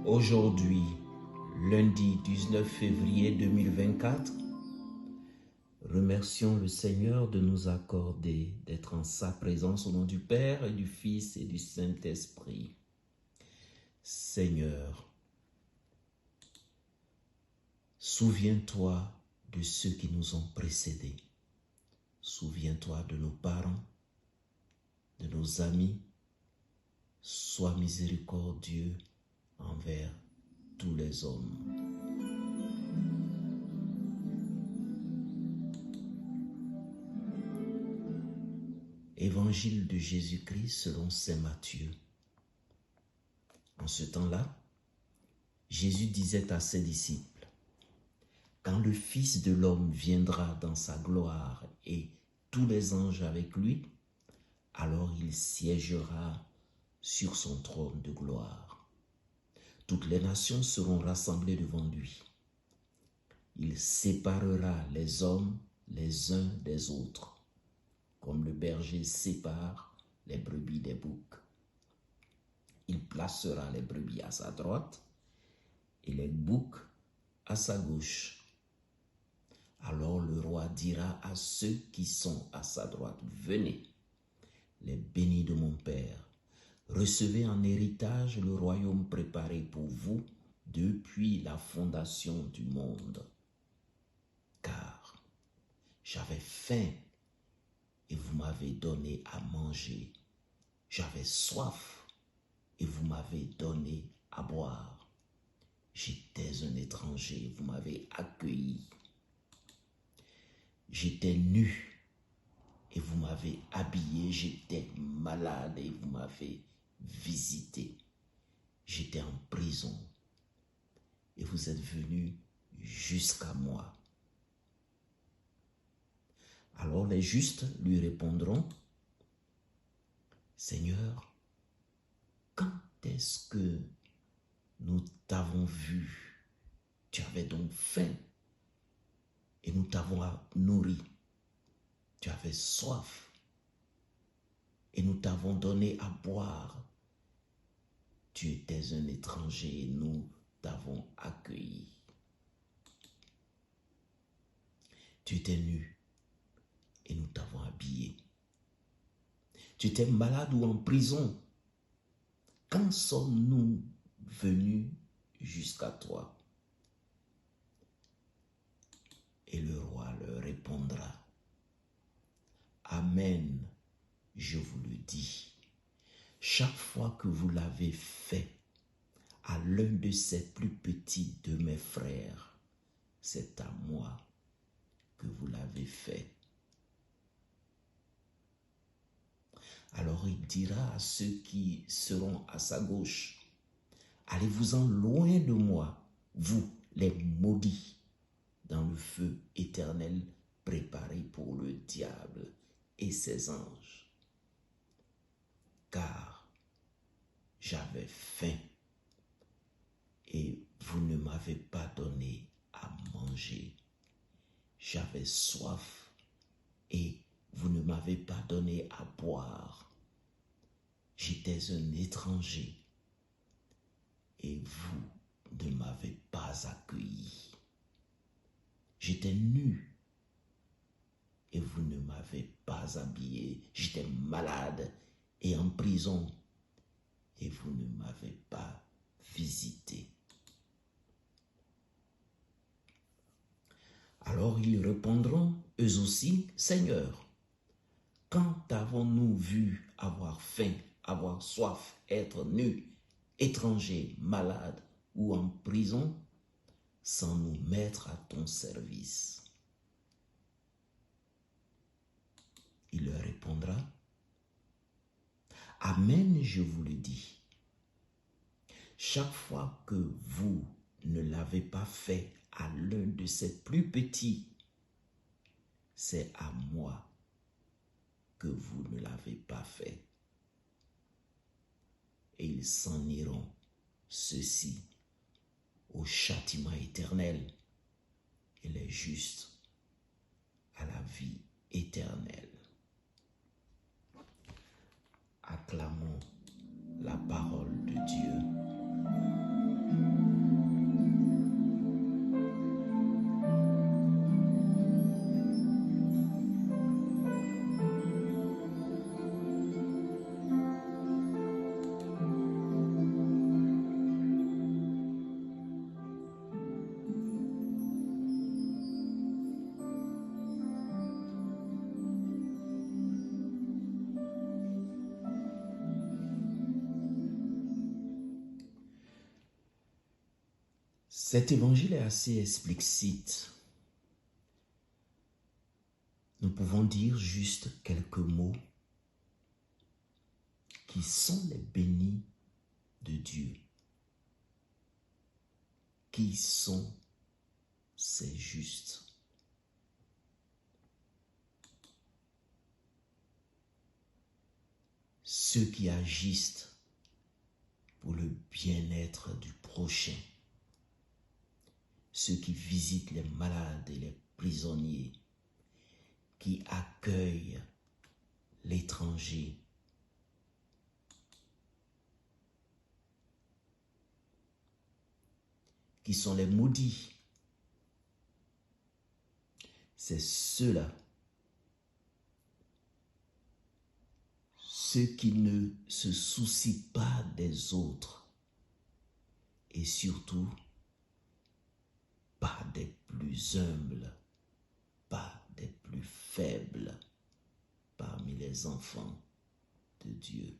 Aujourd'hui, lundi 19 février 2024, remercions le Seigneur de nous accorder d'être en sa présence au nom du Père et du Fils et du Saint-Esprit. Seigneur, souviens-toi de ceux qui nous ont précédés. Souviens-toi de nos parents, de nos amis. Sois miséricordieux envers tous les hommes. Évangile de Jésus-Christ selon saint Matthieu. En ce temps-là, Jésus disait à ses disciples, « Quand le Fils de l'homme viendra dans sa gloire et tous les anges avec lui, alors il siégera sur son trône de gloire. Toutes les nations seront rassemblées devant lui. Il séparera les hommes les uns des autres, comme le berger sépare les brebis des boucs. Il placera les brebis à sa droite et les boucs à sa gauche. Alors le roi dira à ceux qui sont à sa droite, « Venez, les bénis de mon Père, recevez en héritage le royaume préparé pour vous depuis la fondation du monde. Car j'avais faim et vous m'avez donné à manger. J'avais soif et vous m'avez donné à boire. J'étais un étranger, vous m'avez accueilli. J'étais nu et vous m'avez habillé. J'étais malade et vous m'avez visité. J'étais en prison et vous êtes venus jusqu'à moi. » Alors les justes lui répondront, « Seigneur, quand est-ce que nous t'avons vu? Tu avais donc faim et nous t'avons nourri. Tu avais soif et nous t'avons donné à boire. Tu étais un étranger et nous t'avons accueilli. Tu étais nu et nous t'avons habillé. Tu étais malade ou en prison. Quand sommes-nous venus jusqu'à toi? » Et le roi leur répondra, « Amen, je vous le dis, chaque fois que vous l'avez fait à l'un de ces plus petits de mes frères, c'est à moi que vous l'avez fait. » Alors il dira à ceux qui seront à sa gauche, « Allez-vous-en loin de moi, vous les maudits, dans le feu éternel préparé pour le diable et ses anges. Car j'avais faim et vous ne m'avez pas donné à manger. J'avais soif et vous ne m'avez pas donné à boire. J'étais un étranger et vous ne m'avez pas accueilli. J'étais nu et vous ne m'avez pas habillé. J'étais malade et en prison et vous ne m'avez pas visité. » Alors ils répondront eux aussi, « Seigneur, quand avons-nous vu avoir faim, avoir soif, être nus, étrangers, malades ou en prison, sans nous mettre à ton service? » Il leur répondra, « Amen, je vous le dis. Chaque fois que vous ne l'avez pas fait à l'un de ces plus petits, c'est à moi que vous ne l'avez pas fait. » Et ils s'en iront, ceux-ci, au châtiment éternel, et les justes à la vie éternelle. Acclamons la parole de Dieu. Cet évangile est assez explicite. Nous pouvons dire juste quelques mots qui sont les bénis de Dieu. Qui sont ces justes? Ceux qui agissent pour le bien-être du prochain. Ceux qui visitent les malades et les prisonniers, qui accueillent l'étranger. Qui sont les maudits. C'est ceux-là, ceux qui ne se soucient pas des autres et surtout pas des plus humbles, pas des plus faibles parmi les enfants de Dieu.